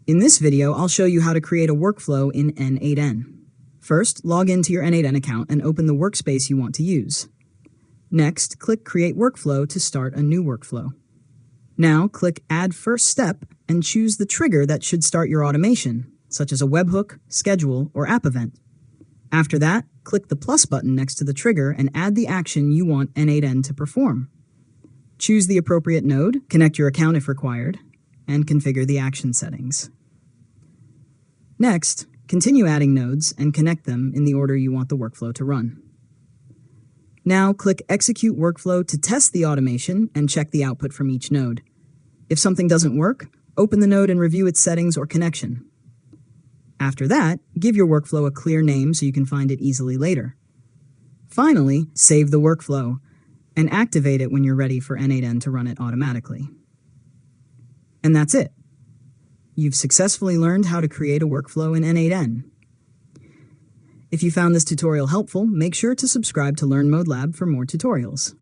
In this video, I'll show you how to create a workflow in N8N. First, log into your N8N account and open the workspace you want to use. Next, click Create Workflow to start a new workflow. Now, click Add First Step and choose the trigger that should start your automation, such as a webhook, schedule, or app event. After that, click the plus button next to the trigger and add the action you want N8N to perform. Choose the appropriate node, connect your account if required, and configure the action settings. Next, continue adding nodes and connect them in the order you want the workflow to run. Now, click Execute Workflow to test the automation and check the output from each node. If something doesn't work, open the node and review its settings or connection. After that, give your workflow a clear name so you can find it easily later. Finally, save the workflow and activate it when you're ready for N8N to run it automatically. And that's it. You've successfully learned how to create a workflow in N8N. If you found this tutorial helpful, make sure to subscribe to Learn Mode Lab for more tutorials.